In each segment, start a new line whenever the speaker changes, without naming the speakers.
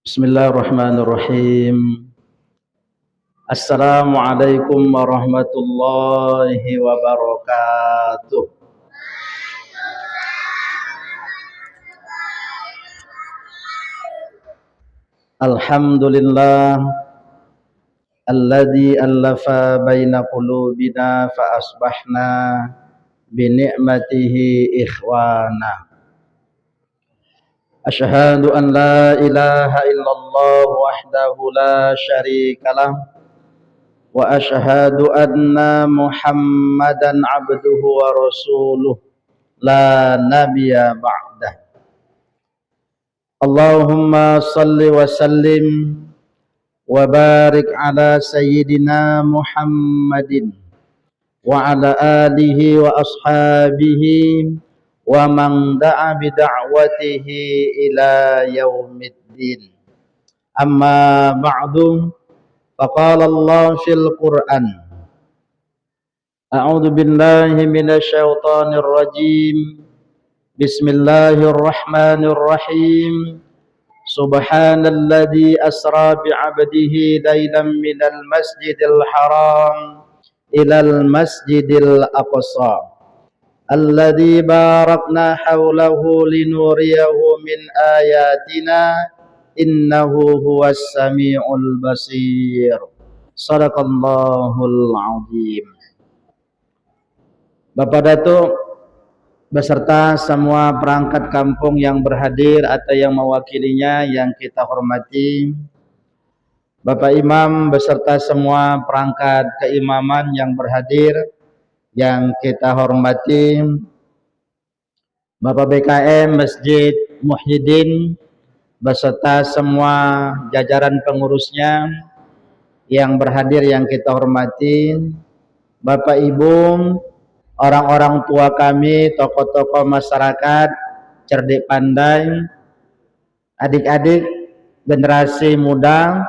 Bismillahirrahmanirrahim. Assalamualaikum warahmatullahi wabarakatuh. Alhamdulillah alladzi allafa baina qulubina fa asbahna bi ni'matihi ikhwana. Asyhadu an la ilaha illallah wahdahu la syarikalah wa asyhadu anna Muhammadan abduhu wa rasuluh la nabiyya ba'dah. Allahumma salli wa sallim wa barik ala sayyidina Muhammadin wa ala alihi wa ashabihi wa man da'a bi da'watihi ila yaumiddin. Amma ba'du, faqala Allah fil Qur'an, a'udzu billahi minasy syaithanir rajim. Bismillahirrahmanirrahim. Subhanalladzi asra bi 'abdihi lailan minal masjidil haram ilal masjidil aqsa alladzi barakna haulahu linuriyahu min ayatina innahu huwas samiul basir. Shadaqallahul azim. Bapak Datuk beserta semua perangkat kampung yang berhadir atau yang mewakilinya yang kita hormati, Bapak Imam beserta semua perangkat keimaman yang berhadir yang kita hormati, Bapak BKM Masjid Muhyiddin beserta semua jajaran pengurusnya yang berhadir yang kita hormati, Bapak Ibu, orang-orang tua kami, tokoh-tokoh masyarakat, cerdik pandai, adik-adik generasi muda,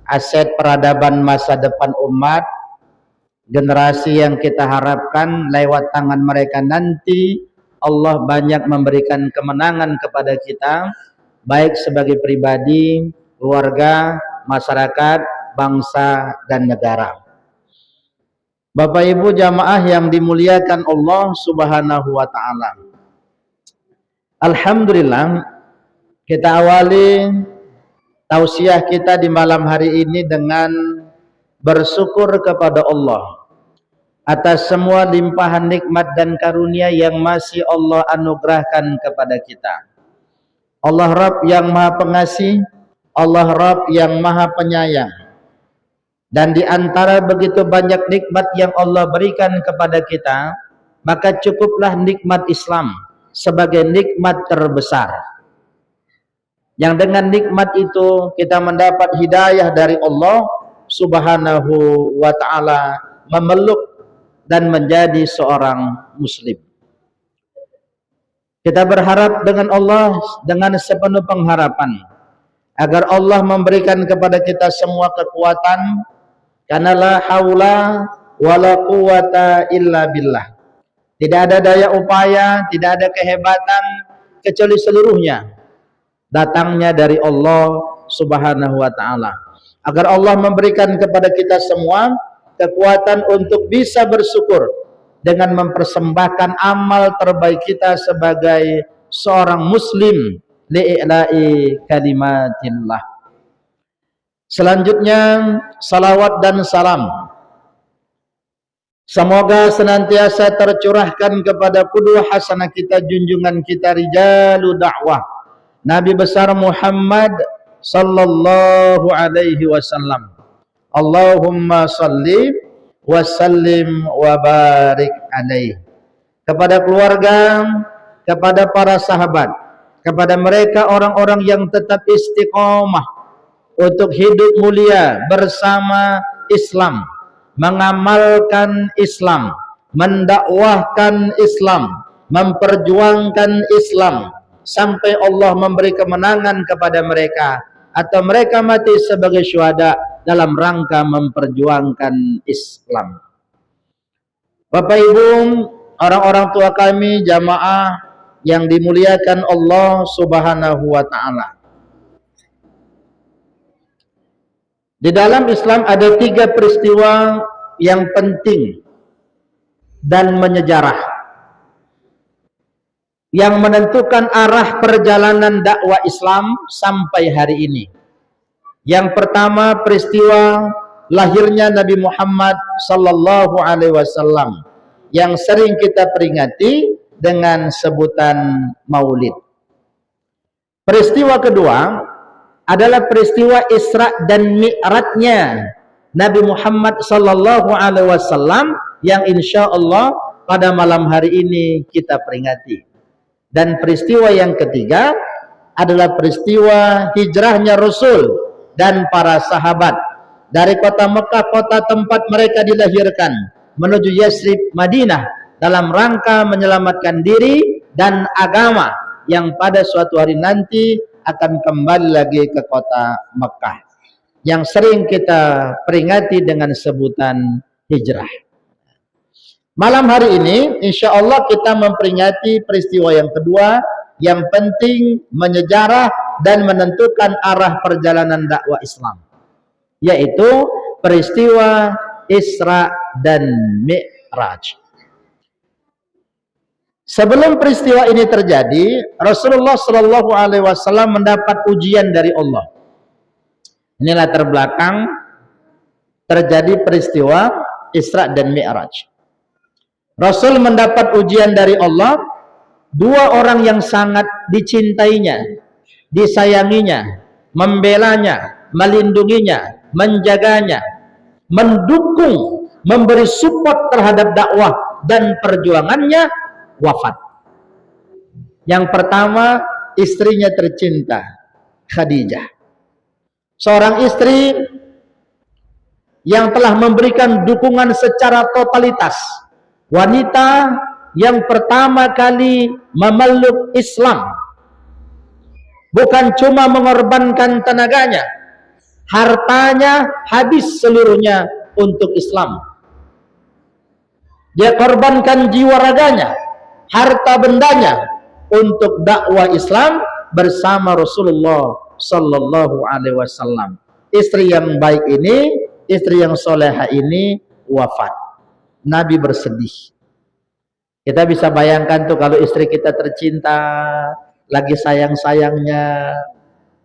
aset peradaban masa depan umat, generasi yang kita harapkan lewat tangan mereka nanti Allah banyak memberikan kemenangan kepada kita, baik sebagai pribadi, keluarga, masyarakat, bangsa, dan negara. Bapak Ibu jamaah yang dimuliakan Allah Subhanahu wa ta'ala, alhamdulillah kita awali tausiah kita di malam hari ini dengan bersyukur kepada Allah atas semua limpahan nikmat dan karunia yang masih Allah anugerahkan kepada kita. Allah Rabb yang Maha Pengasih, Allah Rabb yang Maha Penyayang. Dan di antara begitu banyak nikmat yang Allah berikan kepada kita, maka cukuplah nikmat Islam sebagai nikmat terbesar. Yang dengan nikmat itu kita mendapat hidayah dari Allah Subhanahu wa ta'ala, memeluk dan menjadi seorang muslim. Kita berharap dengan Allah dengan sepenuh pengharapan agar Allah memberikan kepada kita semua kekuatan, karena la haula wala quwata illa billah. Tidak ada daya upaya, tidak ada kehebatan kecuali seluruhnya datangnya dari Allah Subhanahu wa ta'ala. Agar Allah memberikan kepada kita semua kekuatan untuk bisa bersyukur dengan mempersembahkan amal terbaik kita sebagai seorang muslim li'ila'i kalimatillah. Selanjutnya salawat dan salam semoga senantiasa tercurahkan kepada qudwah hasanah kita, junjungan kita, rijalu dakwah, Nabi besar Muhammad sallallahu alaihi wasallam. Allahumma salli wa sallim wa barik alaih. Kepada keluarga, kepada para sahabat, kepada mereka orang-orang yang tetap istiqomah untuk hidup mulia bersama Islam, mengamalkan Islam, mendakwahkan Islam, memperjuangkan Islam sampai Allah memberi kemenangan kepada mereka atau mereka mati sebagai syuhada dalam rangka memperjuangkan Islam. Bapak Ibu, orang-orang tua kami, jamaah yang dimuliakan Allah Subhanahu wa ta'ala, Di dalam Islam ada 3 peristiwa yang penting dan menyejarah, yang menentukan arah perjalanan dakwah Islam sampai hari ini. Yang pertama, peristiwa lahirnya Nabi Muhammad sallallahu alaihi wasallam yang sering kita peringati dengan sebutan Maulid. Peristiwa kedua adalah peristiwa Isra dan Mi'rajnya Nabi Muhammad sallallahu alaihi wasallam yang insyaallah pada malam hari ini kita peringati. Dan peristiwa yang ketiga adalah peristiwa hijrahnya Rasul dan para sahabat dari kota Mekah, kota tempat mereka dilahirkan, menuju Yasrib, Madinah, dalam rangka menyelamatkan diri dan agama yang pada suatu hari nanti akan kembali lagi ke kota Mekah, yang sering kita peringati dengan sebutan hijrah. Malam hari ini insya Allah kita memperingati peristiwa yang kedua yang penting, menyejarah dan menentukan arah perjalanan dakwah Islam, yaitu peristiwa Isra dan Mi'raj. Sebelum peristiwa ini terjadi, Rasulullah Shallallahu Alaihi Wasallam mendapat ujian dari Allah. Ini latar belakang terjadi peristiwa Isra dan Mi'raj. Rasul mendapat ujian dari Allah, 2 orang yang sangat dicintainya, disayanginya, membelanya, melindunginya, menjaganya, mendukung, memberi support terhadap dakwah dan perjuangannya, wafat. Yang pertama, istrinya tercinta, Khadijah. Seorang istri yang telah memberikan dukungan secara totalitas, wanita yang pertama kali memeluk Islam, bukan cuma mengorbankan tenaganya, hartanya habis seluruhnya untuk Islam. Dia korbankan jiwa raganya, harta bendanya untuk dakwah Islam bersama Rasulullah Sallallahu Alaihi Wasallam. Istri yang baik ini, istri yang soleha ini wafat. Nabi bersedih. Kita bisa bayangkan tuh kalau istri kita tercinta, lagi sayang-sayangnya,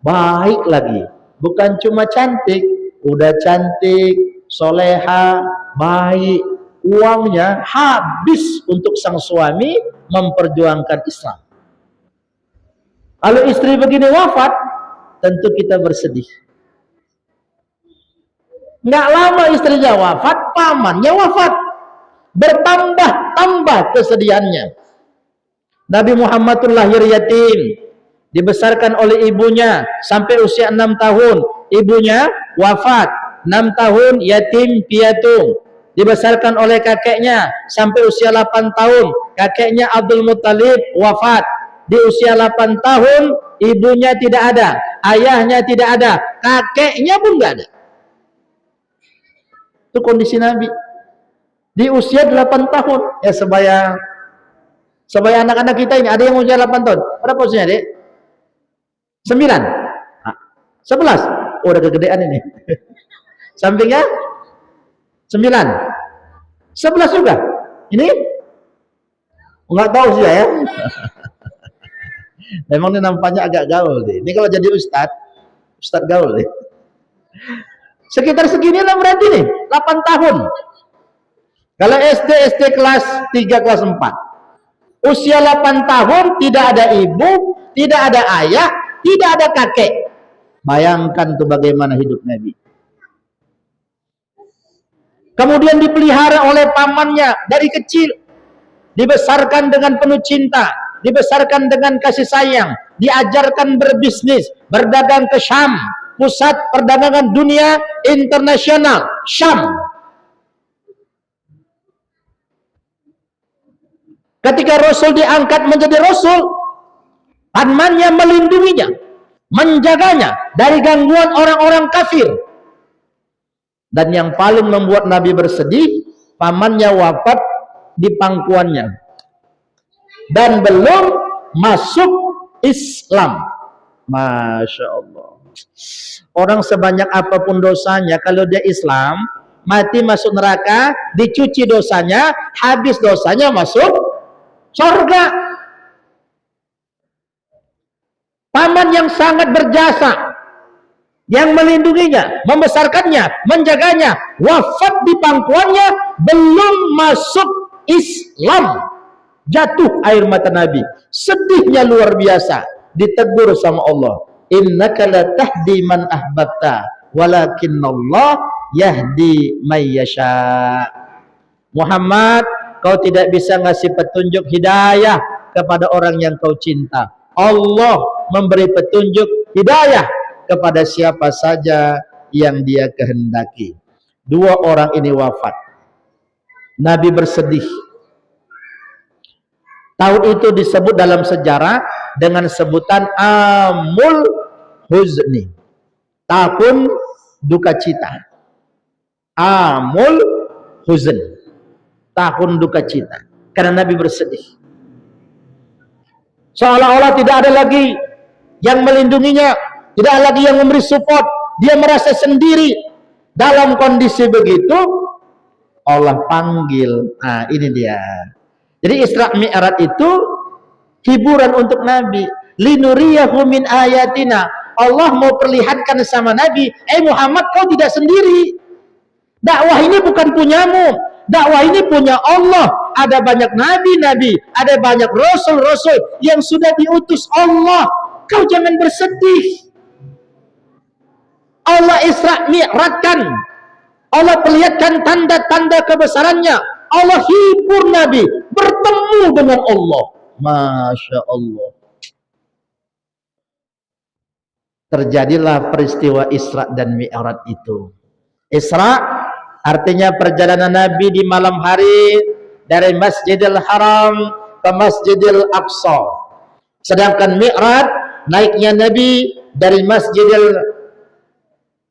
baik lagi, bukan cuma cantik, udah cantik, soleha, baik, uangnya habis untuk sang suami memperjuangkan Islam. Kalau istri begini wafat, tentu kita bersedih. Nggak lama istrinya wafat, pamannya wafat. Bertambah-tambah kesedihannya. Nabi Muhammad lahir yatim, dibesarkan oleh ibunya sampai usia 6 tahun. Ibunya wafat, 6 tahun yatim piatu. Dibesarkan oleh kakeknya sampai usia 8 tahun. Kakeknya Abdul Muttalib wafat. Di usia 8 tahun ibunya tidak ada, ayahnya tidak ada, kakeknya pun tidak ada. Itu kondisi Nabi. Di usia 8 tahun, ya sebaya anak-anak kita ini, ada yang usia 8 tahun. Berapa usianya, Dek? 9? 11? Oh, udah kegedean ini. Sampingnya 9. 11 juga. Ini enggak tahu sih ya. Memang ini nampaknya agak gaul deh. Ini kalau jadi ustadz gaul deh. Sekitar segini lah berarti nih, 8 tahun. Kalau SD kelas 3, kelas 4. Usia 8 tahun, tidak ada ibu, tidak ada ayah, tidak ada kakek. Bayangkan tuh bagaimana hidup Nabi. Kemudian dipelihara oleh pamannya dari kecil. Dibesarkan dengan penuh cinta, dibesarkan dengan kasih sayang, diajarkan berbisnis, berdagang ke Syam, pusat perdagangan dunia internasional, Syam. Ketika Rasul diangkat menjadi Rasul, pamannya melindunginya, menjaganya dari gangguan orang-orang kafir. Dan yang paling membuat Nabi bersedih, pamannya wafat di pangkuannya dan belum masuk Islam. Masya Allah. Orang sebanyak apapun dosanya, kalau dia Islam, mati masuk neraka, dicuci dosanya, habis dosanya masuk surga. Paman yang sangat berjasa, yang melindunginya, membesarkannya, menjaganya, wafat di pangkuannya, belum masuk Islam. Jatuh air mata Nabi, sedihnya luar biasa, ditegur sama Allah, innaka la tahdi man ahbabta walakinnallah yahdi may yasha. Muhammad, kau tidak bisa ngasih petunjuk hidayah kepada orang yang kau cinta. Allah memberi petunjuk hidayah kepada siapa saja yang dia kehendaki. Dua orang ini wafat. Nabi bersedih. Tahun itu disebut dalam sejarah dengan sebutan Amul Huzni, tahun duka cita. Amul Huzn, tahun duka cita, karena Nabi bersedih. Seolah-olah tidak ada lagi yang melindunginya, tidak ada lagi yang memberi support. Dia merasa sendiri. Dalam kondisi begitu, Allah panggil. Nah, ini dia. Jadi Isra Mi'raj itu hiburan untuk Nabi. Linuriyahu min ayatina. Allah mau perlihatkan sama Nabi, Muhammad, kau tidak sendiri. Dakwah ini bukan punyamu. Dakwah ini punya Allah. Ada banyak nabi-nabi, ada banyak rasul-rasul yang sudah diutus Allah. Kau jangan bersedih. Allah Isra Mi'rajkan. Allah perlihatkan tanda-tanda kebesarannya. Allah hibur Nabi bertemu dengan Allah. Masya Allah. Terjadilah peristiwa Isra dan Mi'raj itu. Isra artinya perjalanan Nabi di malam hari dari Masjidil Haram ke Masjidil Aqsa. Sedangkan Mi'raj naiknya Nabi dari Masjidil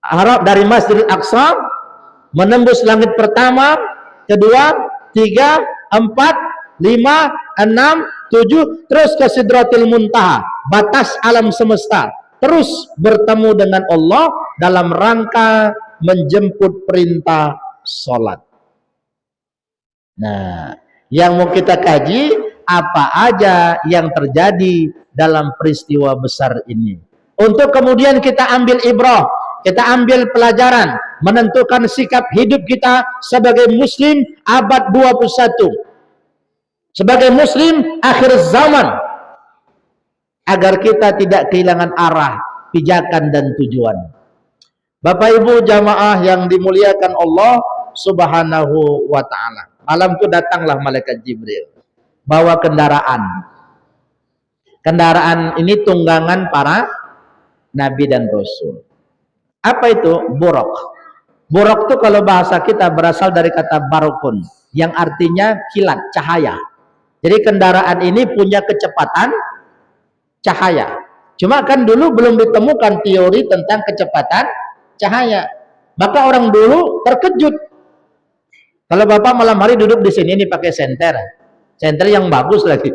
Haram, dari Masjidil Aqsa, menembus langit pertama, kedua, 3, 4, 5, 6, 7, terus ke Sidratil Muntaha, batas alam semesta, terus bertemu dengan Allah dalam rangka menjemput perintah sholat. Nah, yang mau kita kaji, apa aja yang terjadi dalam peristiwa besar ini, untuk kemudian kita ambil ibrah, kita ambil pelajaran, menentukan sikap hidup kita sebagai muslim abad 21, sebagai muslim akhir zaman, agar kita tidak kehilangan arah, pijakan dan tujuan. Bapak Ibu jamaah yang dimuliakan Allah Subhanahu wa ta'ala, malam itu datanglah malaikat Jibril bawa kendaraan. Kendaraan ini tunggangan para nabi dan rasul. Apa itu? Buraq. Buraq itu kalau bahasa kita berasal dari kata barokun, yang artinya kilat, cahaya. Jadi kendaraan ini punya kecepatan cahaya. Cuma kan dulu belum ditemukan teori tentang kecepatan cahaya. Maka orang dulu terkejut. Kalau Bapak malam hari duduk di sini nih pakai senter. Senter yang bagus lagi.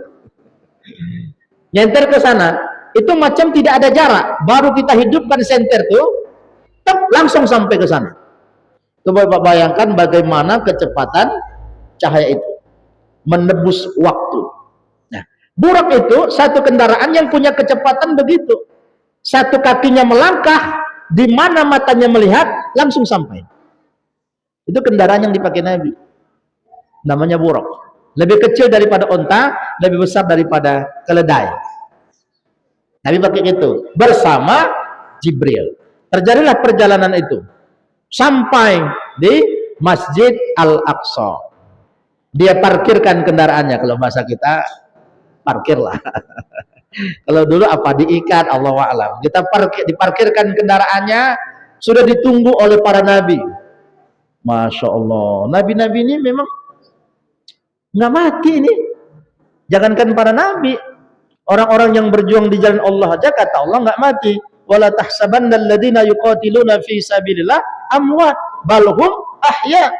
Nyenter ke sana, itu macam tidak ada jarak. Baru kita hidupkan senter tuh, langsung sampai ke sana. Coba Bapak bayangkan bagaimana kecepatan cahaya itu menebus waktu. Nah, Buraq itu satu kendaraan yang punya kecepatan begitu. Satu kakinya melangkah, di mana matanya melihat, langsung sampai. Itu kendaraan yang dipakai Nabi. Namanya Buraq. Lebih kecil daripada onta, lebih besar daripada keledai. Nabi pakai itu bersama Jibril. Terjadilah perjalanan itu sampai di Masjid Al-Aqsa. Dia parkirkan kendaraannya, kalau bahasa kita parkirlah. Kalau dulu apa, diikat, Allahu a'lam. Kita diparkirkan kendaraannya, sudah ditunggu oleh para nabi. Masya Allah, nabi-nabi ini memang nggak mati ini. Jangankan para nabi, orang-orang yang berjuang di jalan Allah aja kata Allah nggak mati. Wala tahsabanna alladziina yuqatiluna fi sabilillah amwat bal hum ahya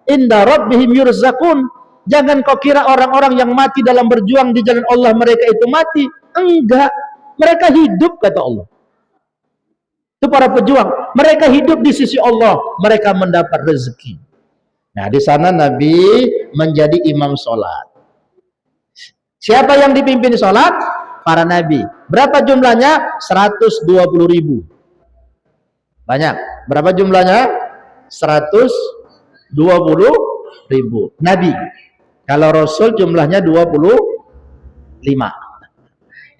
inda rabbihim yurzaqun. Jangan kau kira orang-orang yang mati dalam berjuang di jalan Allah mereka itu mati. Enggak, mereka hidup kata Allah. Itu para pejuang. Mereka hidup di sisi Allah, mereka mendapat rezeki. Nah, di sana Nabi menjadi imam sholat. Siapa yang dipimpin sholat? Para nabi. Berapa jumlahnya? 120.000. Banyak. Berapa jumlahnya? 120.000 nabi. Kalau Rasul jumlahnya 25.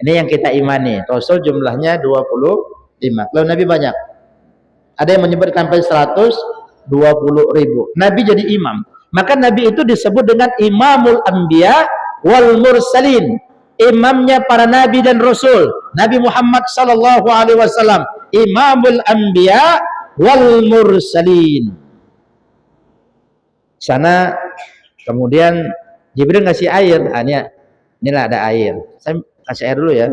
Ini yang kita imani. Rasul jumlahnya 25. Kalau Nabi banyak. Ada yang menyebutkan sampai 120.000. Nabi jadi imam. Maka Nabi itu disebut dengan Imamul Anbiya wal Mursalin. Imamnya para Nabi dan Rasul. Nabi Muhammad sallallahu alaihi wasallam. Imamul Anbiya wal Mursalin. Sana kemudian Jibril ngasih air. Ah, inilah ada air. Saya kasih air dulu ya.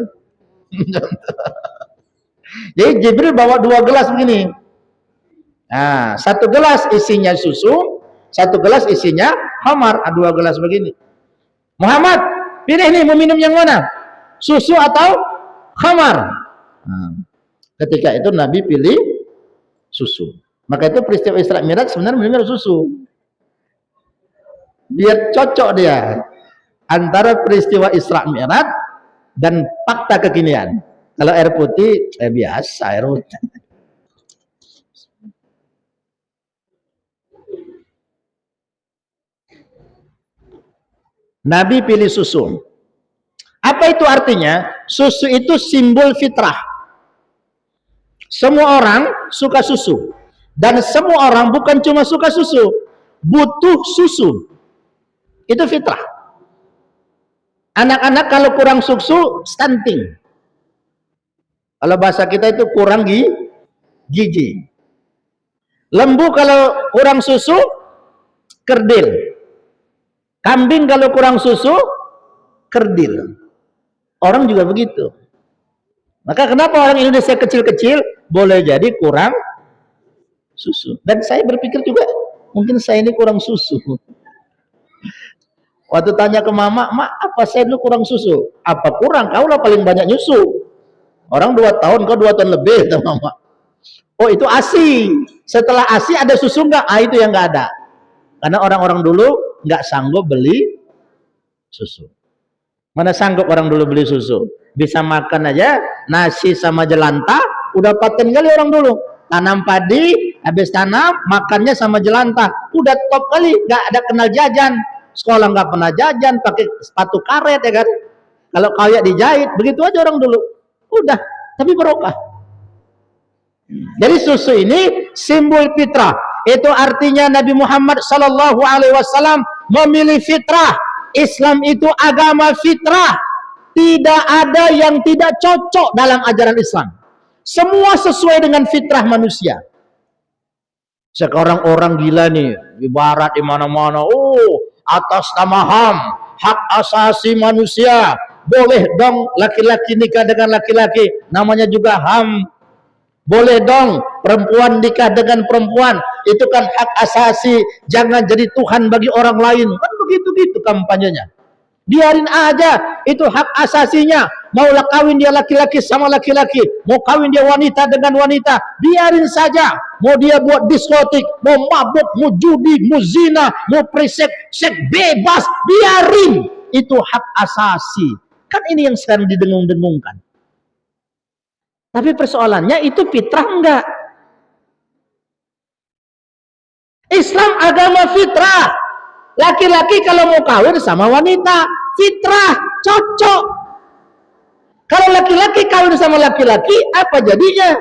Jadi Jibril bawa 2 gelas begini. Nah, 1 gelas isinya susu, 1 gelas isinya khamar. 2 gelas begini. Muhammad, pilih nih mau minum yang mana? Susu atau khamar? Ketika itu Nabi pilih susu. Maka itu peristiwa Isra Mi'raj sebenarnya minum susu. Biar cocok dia antara peristiwa Isra Mi'raj dan fakta kekinian. Kalau air putih biasa air putih. Nabi pilih susu. Apa itu artinya? Susu itu simbol fitrah. Semua orang suka susu. Dan semua orang bukan cuma suka susu, butuh susu. Itu fitrah. Anak-anak kalau kurang susu, stunting. Kalau bahasa kita itu kurang gizi. Lembu kalau kurang susu, kerdil. Kambing kalau kurang susu, kerdil. Orang juga begitu. Maka kenapa orang Indonesia kecil-kecil boleh jadi kurang susu. Dan saya berpikir juga, mungkin saya ini kurang susu. Waktu tanya ke mama, "Mak, apa saya dulu kurang susu?" "Apa kurang? Kau lah paling banyak nyusu. Orang 2 tahun, kau 2 tahun lebih," kata mama. "Oh, itu ASI. Setelah ASI ada susu enggak?" Itu yang enggak ada. Karena orang-orang dulu enggak sanggup beli susu. Mana sanggup orang dulu beli susu? Bisa makan aja nasi sama jelantah, udah paten kali orang dulu. Tanam padi, habis tanam, makannya sama jelantah. Udah top kali, enggak ada kenal jajan. Sekolah nggak pernah jajan, pakai sepatu karet ya kan. Kalau kayak dijahit, begitu aja orang dulu. Udah, tapi barokah. Jadi susu ini simbol fitrah. Itu artinya Nabi Muhammad sallallahu alaihi wasallam memilih fitrah. Islam itu agama fitrah. Tidak ada yang tidak cocok dalam ajaran Islam. Semua sesuai dengan fitrah manusia. Sekarang orang gila nih, di barat di mana-mana. Atas nama HAM, hak asasi manusia, boleh dong laki-laki nikah dengan laki-laki, namanya juga HAM. Boleh dong perempuan nikah dengan perempuan, itu kan hak asasi, jangan jadi Tuhan bagi orang lain. Kan begitu-gitu kampanyenya. Biarin aja, itu hak asasinya. Mau kawin dia laki-laki sama laki-laki, mau kawin dia wanita dengan wanita, biarin saja. Mau dia buat diskotik, mau mabuk, mau judi, mau zina, mau seks bebas, biarin. Itu hak asasi. Kan ini yang sekarang didengung-dengungkan. Tapi persoalannya itu fitrah enggak? Islam agama fitrah. Laki-laki kalau mau kawin sama wanita, fitrah, cocok. Kalau laki-laki kawin sama laki-laki, apa jadinya?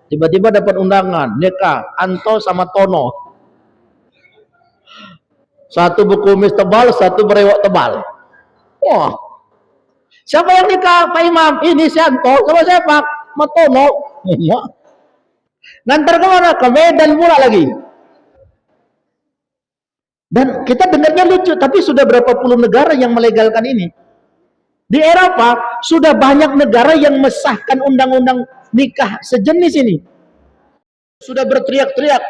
Tiba-tiba dapat undangan, nikah, Anto sama Tono. Satu berkumis tebal, satu berewok tebal. Wah, siapa yang nikah, Pak Imam? Ini si Anto, sama siapa? Sama Tono. Ngantar kemana? Ke Medan pula lagi. Dan kita dengarnya lucu, tapi sudah berapa puluh negara yang melegalkan ini. Di Eropa sudah banyak negara yang mensahkan undang-undang nikah sejenis ini. Sudah berteriak-teriak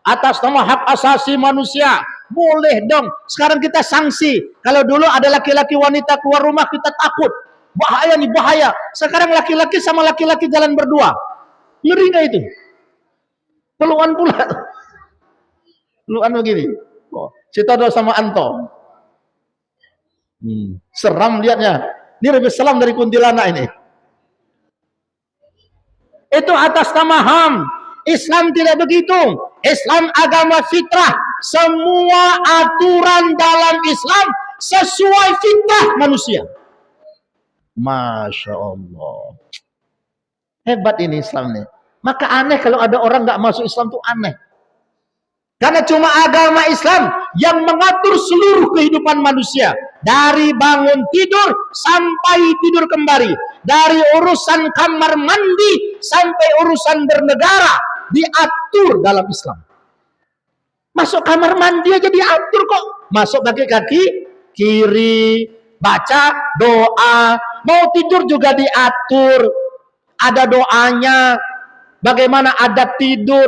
atas nama hak asasi manusia. Boleh dong. Sekarang kita sanksi. Kalau dulu ada laki-laki wanita keluar rumah kita takut. Bahaya nih, bahaya. Sekarang laki-laki sama laki-laki jalan berdua. Ngeri nggak itu? Peluan pula. Peluan begini. Oh, Citodo sama Anto. Seram lihatnya. Ini lebih seram dari kuntilanak ini. Itu atas nama HAM. Islam tidak begitu. Islam agama fitrah. Semua aturan dalam Islam sesuai fitrah manusia. Masya Allah. Hebat ini Islam nih. Maka aneh kalau ada orang nggak masuk Islam tuh aneh. Karena cuma agama Islam yang mengatur seluruh kehidupan manusia. Dari bangun tidur sampai tidur kembali. Dari urusan kamar mandi sampai urusan bernegara. Diatur dalam Islam. Masuk kamar mandi aja diatur kok. Masuk pakai kaki kiri. Baca doa. Mau tidur juga diatur. Ada doanya. Bagaimana adat tidur.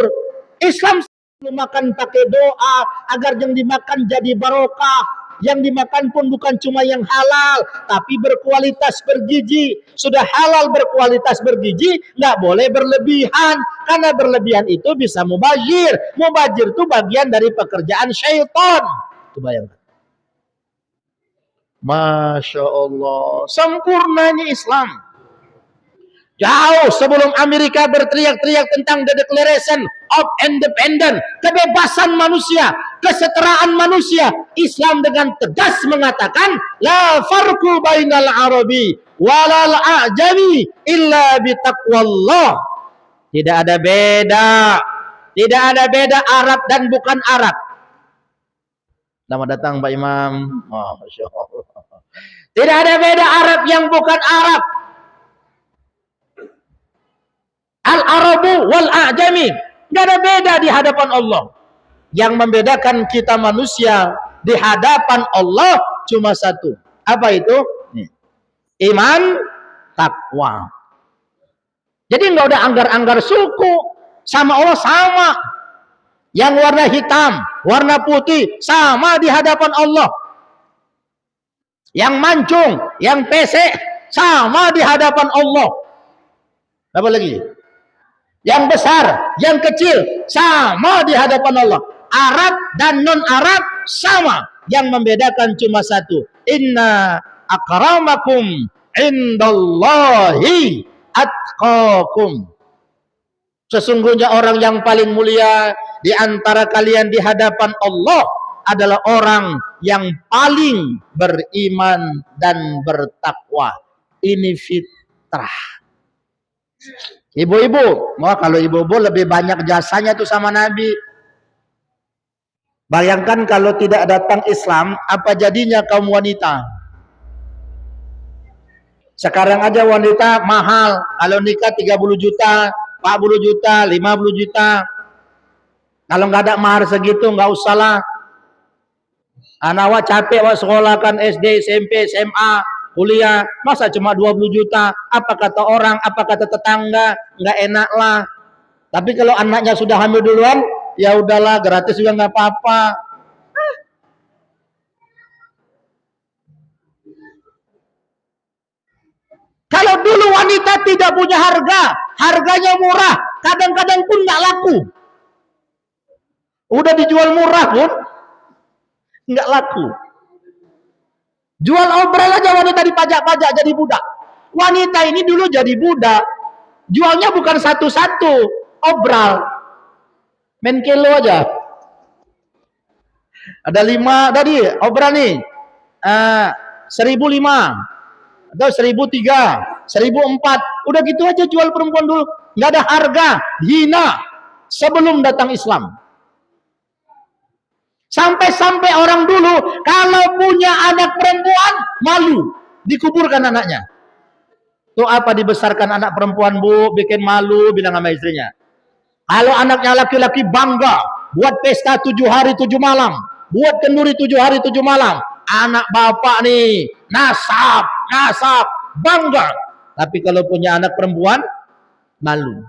Islam makan pakai doa agar yang dimakan jadi barokah. Yang dimakan pun bukan cuma yang halal, tapi berkualitas bergizi. Sudah halal berkualitas bergizi, nggak boleh berlebihan, karena berlebihan itu bisa mubazir. Mubazir itu bagian dari pekerjaan syaitan. Itu bayangkan. Masya Allah, sempurnanya Islam. Jauh sebelum Amerika berteriak-teriak tentang the Declaration of Independence, kebebasan manusia, kesetaraan manusia, Islam dengan tegas mengatakan la farqu bainal arabi walal a'jami illa bitaqwallah. Tidak ada beda. Tidak ada beda Arab dan bukan Arab. Selamat datang Pak Imam. Masya Allah. Tidak ada beda Arab yang bukan Arab. Al-Arabu wal-A'jami. Tidak ada beda di hadapan Allah. Yang membedakan kita manusia di hadapan Allah cuma satu. Apa itu? Iman, takwa. Jadi nggak ada anggar-anggar suku. Sama Allah sama. Yang warna hitam, warna putih, sama di hadapan Allah. Yang mancung, yang pesek, sama di hadapan Allah. Apa lagi? Yang besar, yang kecil, sama di hadapan Allah. Arab dan non-Arab sama. Yang membedakan cuma satu. Inna akramakum indallahi atqakum. Sesungguhnya orang yang paling mulia di antara kalian di hadapan Allah adalah orang yang paling beriman dan bertakwa. Ini fitrah. Ibu-ibu, kalau ibu-ibu lebih banyak jasanya tuh sama Nabi. Bayangkan kalau tidak datang Islam, apa jadinya kaum wanita? Sekarang aja wanita mahal. Kalau nikah 30 juta, 40 juta, 50 juta. Kalau nggak ada mahar segitu, nggak usah lah. Anak wa capek wa sekolah kan SD, SMP, SMA. Kuliah, masa cuma 20 juta? Apa kata orang, apa kata tetangga? Nggak enak lah. Tapi kalau anaknya sudah hamil duluan, ya udahlah, gratis juga nggak apa-apa. Kalau dulu wanita tidak punya harga, harganya murah, kadang-kadang pun nggak laku. Udah dijual murah pun nggak laku. Jual obral aja wanita dipajak-pajak jadi budak. Wanita ini dulu jadi budak. Jualnya bukan satu-satu obral. Main kilo aja. Ada 5 tadi obral nih. 1.005 atau 1.003, 1.004. Udah gitu aja jual perempuan dulu. Nggak ada harga. Hina. Sebelum datang Islam. Sampai-sampai orang dulu kalau punya anak perempuan malu dikuburkan anaknya. Tuh apa dibesarkan anak perempuan bu, bikin malu, bilang sama istrinya. Kalau anaknya laki-laki bangga, buat pesta 7 hari 7 malam, buat kenduri 7 hari 7 malam. Anak bapak nih, nasab, bangga. Tapi kalau punya anak perempuan malu.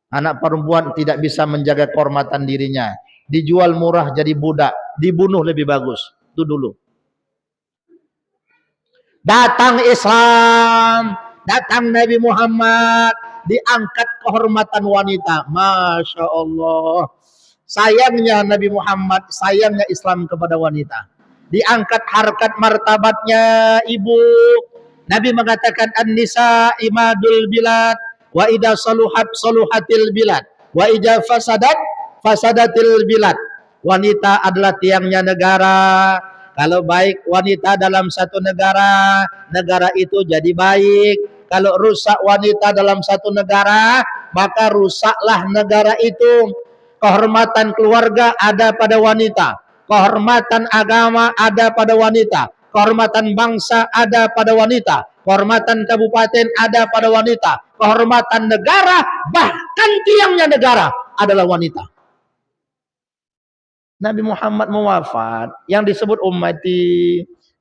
Anak perempuan tidak bisa menjaga kehormatan dirinya. Dijual murah jadi budak, dibunuh lebih bagus. Itu dulu. Datang Islam, datang Nabi Muhammad, diangkat kehormatan wanita. Masya Allah. Sayangnya Nabi Muhammad, sayangnya Islam kepada wanita. Diangkat harkat martabatnya ibu. Nabi mengatakan an-nisa imadul bilad wa idza saluhat saluhatil bilad wa idza fasadat fasadatil bilad. Wanita adalah tiangnya negara. Kalau baik wanita dalam satu negara, negara itu jadi baik. Kalau rusak wanita dalam satu negara, maka rusaklah negara itu. Kehormatan keluarga ada pada wanita. Kehormatan agama ada pada wanita. Kehormatan bangsa ada pada wanita. Kehormatan kabupaten ada pada wanita. Kehormatan negara, bahkan tiangnya negara adalah wanita. Nabi Muhammad mewafat, yang disebut ummati,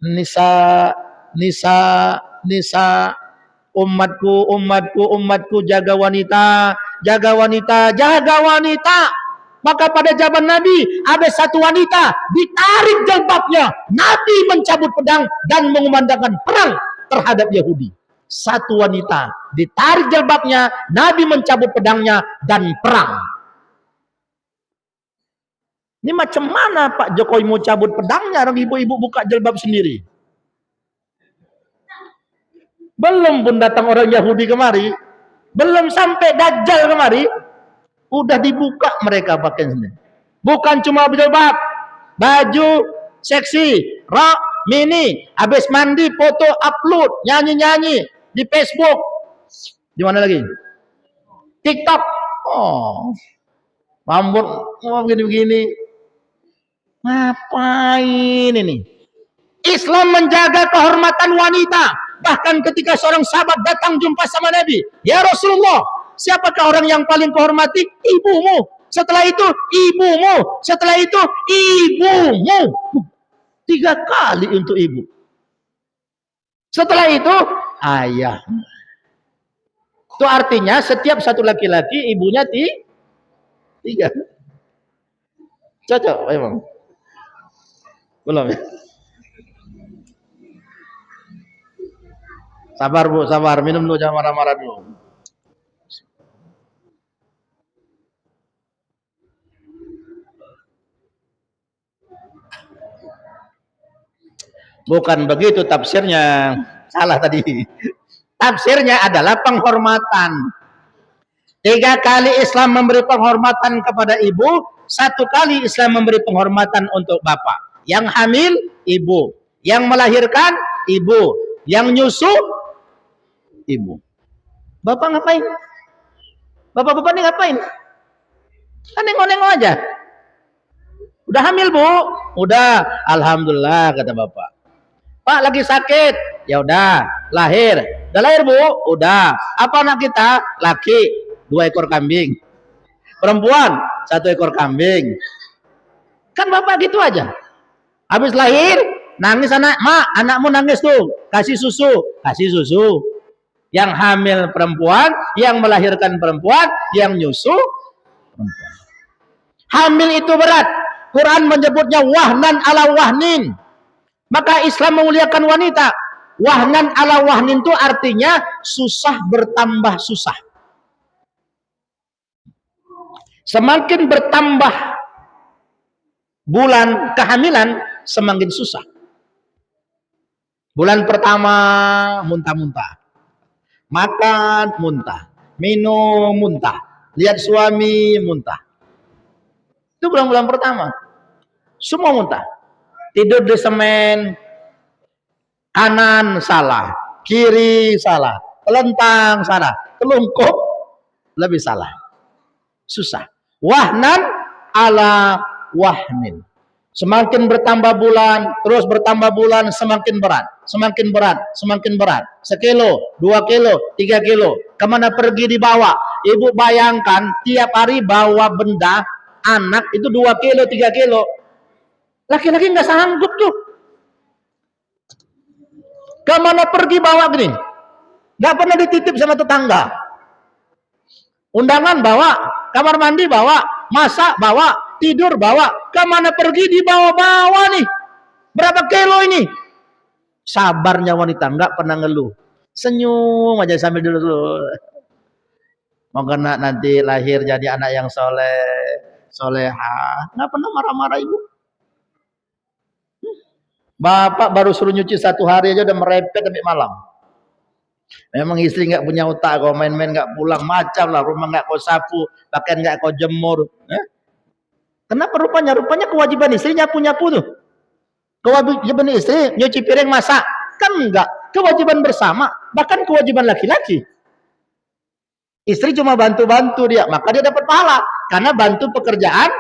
nisa, umatku, jaga wanita. Maka pada zaman Nabi ada satu wanita ditarik jilbabnya, Nabi mencabut pedang dan mengumandangkan perang terhadap Yahudi. Satu wanita ditarik jilbabnya, Nabi mencabut pedangnya dan perang. Ini macam mana Pak Jokowi mau cabut pedangnya, orang ibu-ibu buka jilbab sendiri? Belum pun datang orang Yahudi kemari, belum sampai Dajjal kemari, udah dibuka mereka pakai sendiri. Bukan cuma jilbab, baju seksi, rok, mini, habis mandi foto upload, nyanyi-nyanyi di Facebook. Di mana lagi? TikTok. Oh, rambut begini-begini. Ngapain ini? Islam menjaga kehormatan wanita. Bahkan ketika seorang sahabat datang jumpa sama Nabi, ya Rasulullah, siapakah orang yang paling kehormati? Ibumu. Setelah itu ibumu. Setelah itu ibumu. 3 kali untuk ibu. Setelah itu ayah. Itu artinya setiap satu laki-laki ibunya 3. Cocok memang. Belum ya? Sabar Bu, sabar. Minum dulu, jangan marah-marah dulu. Bukan begitu tafsirnya. Salah tadi. Tafsirnya adalah penghormatan. 3 kali Islam memberi penghormatan kepada ibu, 1 kali Islam memberi penghormatan untuk bapak. Yang hamil, ibu. Yang melahirkan, ibu. Yang nyusu, ibu. Bapak ngapain? Bapak-bapak ini ngapain? Kan nengok-nengok aja. Udah hamil Bu? Udah. Alhamdulillah kata bapak. Pak lagi sakit? Ya udah. Lahir? Udah lahir Bu? Udah. Apa anak kita? Laki. 2 ekor kambing. Perempuan? 1 ekor kambing. Kan bapak gitu aja. Habis lahir, nangis anak, mak, anakmu nangis tuh, kasih susu. Yang hamil perempuan, yang melahirkan perempuan, yang nyusu perempuan. Hamil itu berat. Quran menyebutnya wahnan ala wahnin. Maka Islam memuliakan wanita. Wahnan ala wahnin itu artinya susah bertambah susah. Semakin bertambah bulan kehamilan, semakin susah. Bulan pertama muntah-muntah, makan muntah, minum muntah, lihat suami muntah. Itu bulan-bulan pertama, semua muntah. Tidur di semen, kanan salah, kiri salah, telentang salah, telungkup lebih salah. Susah. Wahnan ala wahnin. Semakin bertambah bulan, terus bertambah bulan, semakin berat, semakin berat, semakin berat. 1 kilo, 2 kilo, 3 kilo. Kemana pergi dibawa? Ibu bayangkan tiap hari bawa benda anak itu 2 kilo, 3 kilo. Laki-laki nggak sanggup tuh. Kemana pergi bawa gini? Nggak pernah dititip sama tetangga. Undangan bawa, kamar mandi bawa, masak bawa, tidur bawa, kemana pergi dibawa-bawa nih. Berapa kilo ini? Sabarnya wanita, nggak pernah ngeluh. Senyum aja sambil dulu. Moga nanti lahir jadi anak yang soleh, soleha. Nggak pernah marah-marah ibu. Bapak baru suruh nyuci 1 hari aja udah merepet sampai malam. Memang istri nggak punya otak, kalau main-main nggak pulang macam lah, rumah nggak kau sapu, pakaian nggak kau jemur. Kenapa rupanya? Rupanya kewajiban istri nyapu-nyapu tuh. Kewajiban istri nyuci piring, masak. Kan enggak. Kewajiban bersama, bahkan kewajiban laki-laki. Istri cuma bantu-bantu dia, maka dia dapat pahala karena bantu pekerjaan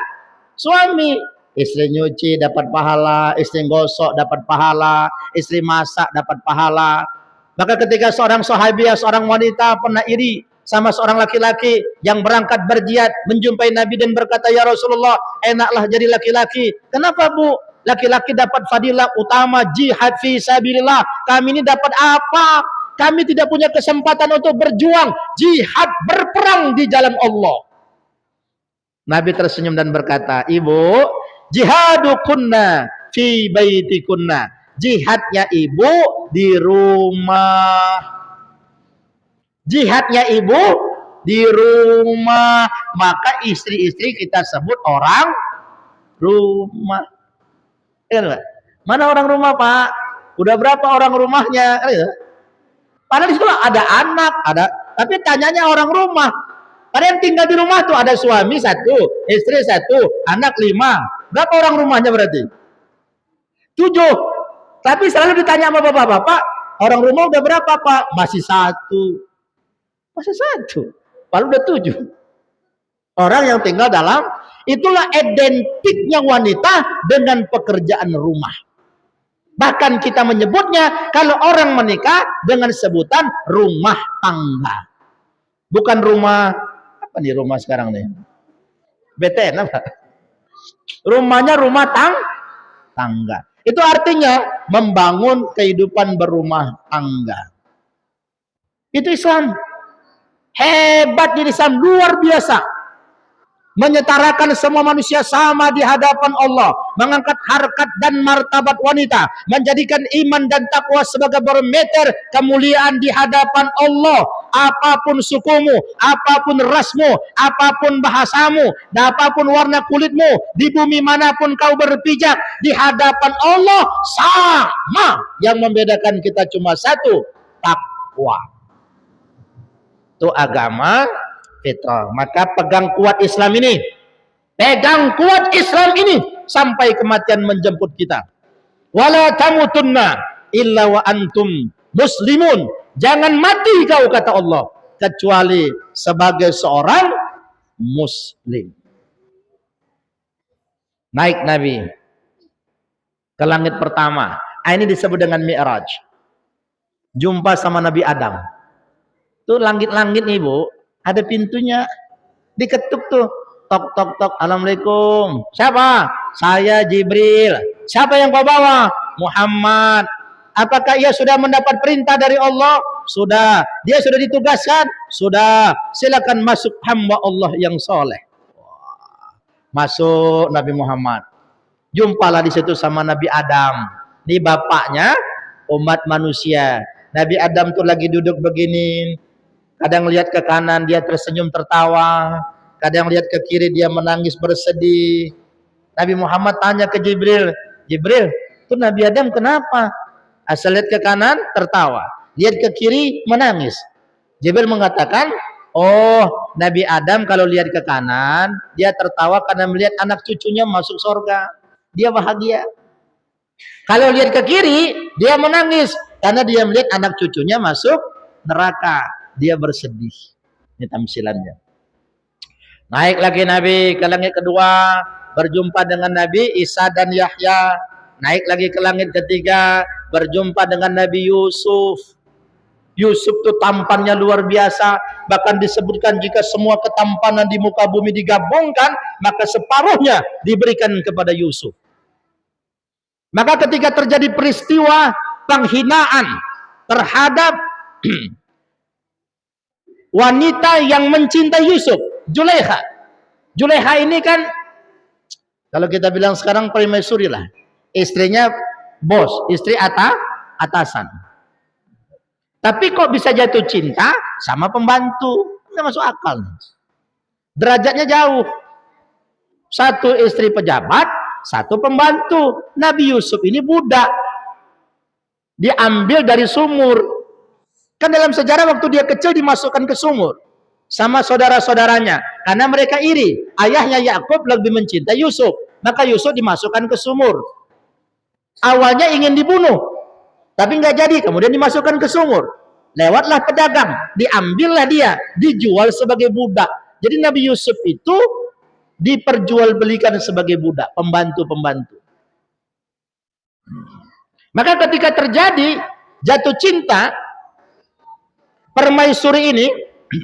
suami. Istri nyuci dapat pahala, istri gosok dapat pahala, istri masak dapat pahala. Maka ketika seorang sahabiah, seorang wanita pernah iri sama seorang laki-laki yang berangkat berjihad, menjumpai Nabi dan berkata, "Ya Rasulullah, enaklah jadi laki-laki." "Kenapa, Bu? Laki-laki dapat fadilah utama jihad fi sabilillah. Kami ini dapat apa? Kami tidak punya kesempatan untuk berjuang, jihad, berperang di jalan Allah." Nabi tersenyum dan berkata, "Ibu, jihadukunna fi baitikunna." Jihadnya ibu di rumah. Jihadnya ibu di rumah. Maka istri-istri kita sebut orang rumah. Mana orang rumah, Pak? Udah berapa orang rumahnya? Padahal di situ ada anak, ada, tapi tanyanya orang rumah. Padahal yang tinggal di rumah tuh ada suami 1, istri 1, anak 5. Berapa orang rumahnya berarti? 7. Tapi selalu ditanya sama bapak-bapak, orang rumah udah berapa, Pak? Masih 1. Masih 1. Padahal udah 7. Orang yang tinggal dalam, itulah identiknya wanita dengan pekerjaan rumah. Bahkan kita menyebutnya kalau orang menikah dengan sebutan rumah tangga. Bukan rumah, apa nih rumah sekarang nih? BTN apa? Rumahnya rumah tangga. Itu artinya membangun kehidupan berumah tangga. Itu Islam. Hebat di Islam, luar biasa. Menyetarakan semua manusia sama di hadapan Allah, mengangkat harkat dan martabat wanita, menjadikan iman dan takwa sebagai barometer kemuliaan di hadapan Allah. Apapun sukumu, apapun rasmu, apapun bahasamu, dan apapun warna kulitmu, di bumi manapun kau berpijak, di hadapan Allah sama. Yang membedakan kita cuma satu, takwa. Itu agama fitrah. Maka pegang kuat Islam ini, pegang kuat Islam ini sampai kematian menjemput kita. Wala tamutunna illa wa antum muslimun. Jangan mati kau, kata Allah, kecuali sebagai seorang muslim. Naik Nabi ke langit pertama. Ini disebut dengan Mi'raj. Jumpa sama Nabi Adam. Tuh langit-langit nih, Bu, ada pintunya, diketuk tuh, tok tok tok. Assalamualaikum. Siapa? Saya Jibril. Siapa yang kau bawa? Muhammad. Apakah ia sudah mendapat perintah dari Allah? Sudah. Dia sudah ditugaskan? Sudah. Silakan masuk hamba Allah yang soleh. Masuk Nabi Muhammad. Jumpalah di situ sama Nabi Adam. Ini bapaknya umat manusia. Nabi Adam tuh lagi duduk begini. Kadang lihat ke kanan dia tersenyum tertawa, kadang lihat ke kiri dia menangis bersedih. Nabi Muhammad tanya ke Jibril, "Jibril, tuh Nabi Adam kenapa?" Asal lihat ke kanan tertawa, lihat ke kiri menangis. Jibril mengatakan, "Oh, Nabi Adam kalau lihat ke kanan dia tertawa karena melihat anak cucunya masuk surga, dia bahagia. Kalau lihat ke kiri dia menangis karena dia melihat anak cucunya masuk neraka, dia bersedih." Ini tamsilannya. Naik lagi Nabi ke langit kedua, berjumpa dengan Nabi Isa dan Yahya. Naik lagi ke langit ketiga, berjumpa dengan Nabi Yusuf. Yusuf tuh tampannya luar biasa. Bahkan disebutkan jika semua ketampanan di muka bumi digabungkan, maka separuhnya diberikan kepada Yusuf. Maka ketika terjadi peristiwa penghinaan terhadap wanita yang mencintai Yusuf, Zulaikha. Zulaikha ini kan, kalau kita bilang sekarang permaisuri lah, istrinya bos, istri atasan. Tapi kok bisa jatuh cinta sama pembantu? Nggak masuk akal. Derajatnya jauh. Satu istri pejabat, satu pembantu. Nabi Yusuf ini budak. Diambil dari sumur. Kan dalam sejarah waktu dia kecil dimasukkan ke sumur sama saudara-saudaranya. Karena mereka iri. Ayahnya Yakub lebih mencintai Yusuf. Maka Yusuf dimasukkan ke sumur. Awalnya ingin dibunuh. Tapi nggak jadi, kemudian dimasukkan ke sumur. Lewatlah pedagang, diambillah dia, dijual sebagai budak. Jadi Nabi Yusuf itu diperjualbelikan sebagai budak, pembantu-pembantu. Maka ketika terjadi jatuh cinta permaisuri ini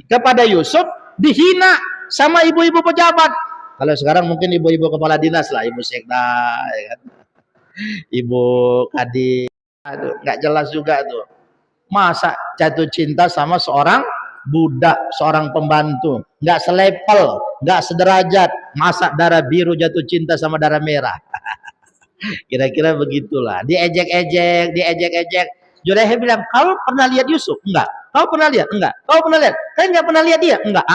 kepada Yusuf, dihina sama ibu-ibu pejabat. Kalau sekarang mungkin ibu-ibu kepala dinas lah, ibu sekda, ya kan? Ibu kadis. Aduh, nggak jelas juga tuh. Masa jatuh cinta sama seorang budak, seorang pembantu, nggak selepel, nggak sederajat. Masa darah biru jatuh cinta sama darah merah? Kira-kira begitulah. Diejek-ejek, diejek-ejek. Juleha bilang, kau pernah lihat Yusuf? Enggak. Kau pernah lihat? Enggak. Kau pernah lihat? Kalian nggak pernah lihat dia? Enggak.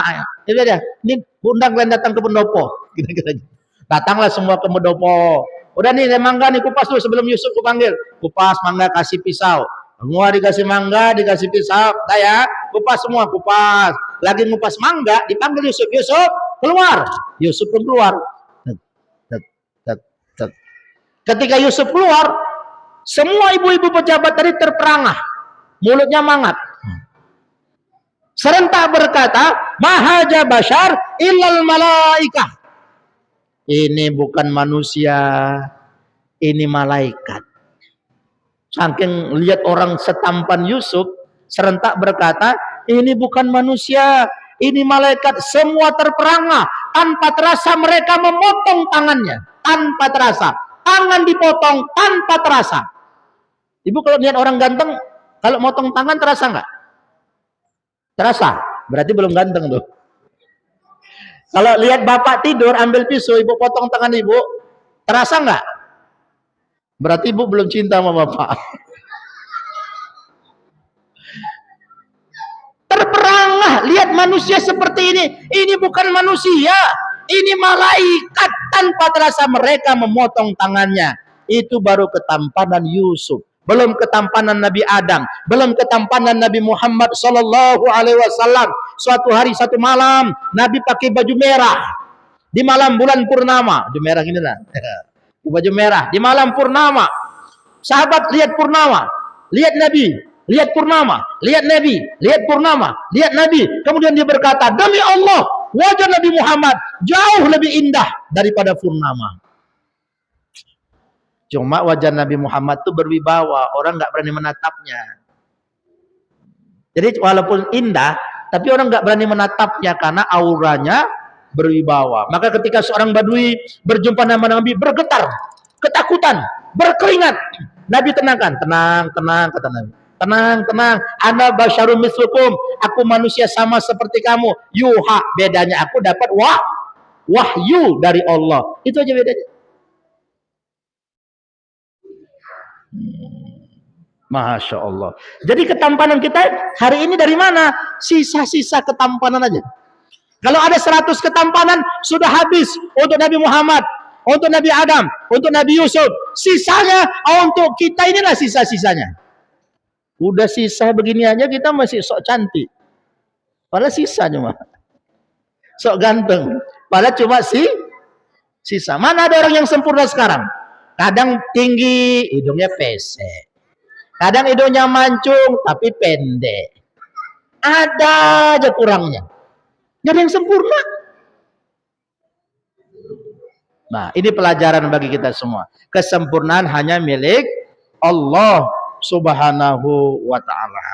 Dia. Ini undang kalian datang ke pendopo. Kira-kira. Datanglah semua ke pendopo. Udah nih, mangga nih kupas dulu sebelum Yusuf kupanggil. Kupas, mangga, kasih pisau. Semua dikasih mangga, dikasih pisau. Nah ya, kupas semua, kupas. Lagi ngupas mangga, dipanggil Yusuf. Yusuf, keluar. Yusuf pun keluar. Ketika Yusuf keluar, semua ibu-ibu pejabat tadi terperangah. Mulutnya mangat. Serentak berkata, Mahaja bashar illal malaikah. Ini bukan manusia, ini malaikat. Saking lihat orang setampan Yusuf, serentak berkata, ini bukan manusia, ini malaikat. Semua terperangah. Tanpa terasa mereka memotong tangannya. Tanpa terasa. Tangan dipotong tanpa terasa. Ibu kalau lihat orang ganteng, kalau motong tangan terasa nggak? Terasa. Berarti belum ganteng tuh. Kalau lihat bapak tidur, ambil pisau, ibu potong tangan ibu, terasa nggak? Berarti ibu belum cinta sama bapak. Terperangah, lihat manusia seperti ini bukan manusia, ini malaikat. Tanpa terasa mereka memotong tangannya. Itu baru ketampanan Yusuf. Belum ketampanan Nabi Adam, belum ketampanan Nabi Muhammad sallallahu alaihi wasallam. Suatu hari satu malam Nabi pakai baju merah di malam bulan purnama. Baju merah ini lah. Baju merah di malam purnama. Sahabat lihat purnama, lihat Nabi, lihat purnama, lihat Nabi, lihat purnama, lihat Nabi. Kemudian dia berkata, demi Allah, wajah Nabi Muhammad jauh lebih indah daripada purnama. Cuma wajah Nabi Muhammad itu berwibawa, orang nggak berani menatapnya. Jadi walaupun indah, tapi orang nggak berani menatapnya karena auranya berwibawa. Maka ketika seorang badui berjumpa nama Nabi, bergetar, ketakutan, berkeringat. Nabi tenangkan, tenang, kata Nabi. Tenang, ana basyarum mislukum, aku manusia sama seperti kamu. Yuha, bedanya aku dapat wahyu dari Allah. Itu aja bedanya. Masya Allah. Jadi ketampanan kita hari ini dari mana? Sisa-sisa ketampanan aja. Kalau ada 100 ketampanan sudah habis untuk Nabi Muhammad, untuk Nabi Adam, untuk Nabi Yusuf. Sisanya untuk kita inilah sisa-sisanya. Udah sisa begini aja kita masih sok cantik. Padahal sisa cuma. Sok ganteng. Padahal cuma sisa. Mana ada orang yang sempurna sekarang? Kadang tinggi, hidungnya pesek. Kadang hidungnya mancung, tapi pendek. Ada aja kurangnya. Gak ada yang sempurna. Nah, ini pelajaran bagi kita semua. Kesempurnaan hanya milik Allah Subhanahu wa ta'ala.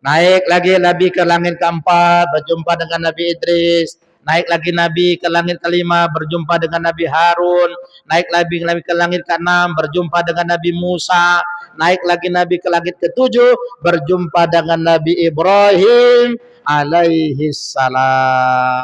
Naik lagi Nabi ke langit keempat, berjumpa dengan Nabi Idris. Naik lagi Nabi ke langit kelima, berjumpa dengan Nabi Harun. Naik lagi Nabi ke langit keenam, berjumpa dengan Nabi Musa. Naik lagi Nabi ke langit ketujuh, berjumpa dengan Nabi Ibrahim alaihi salam.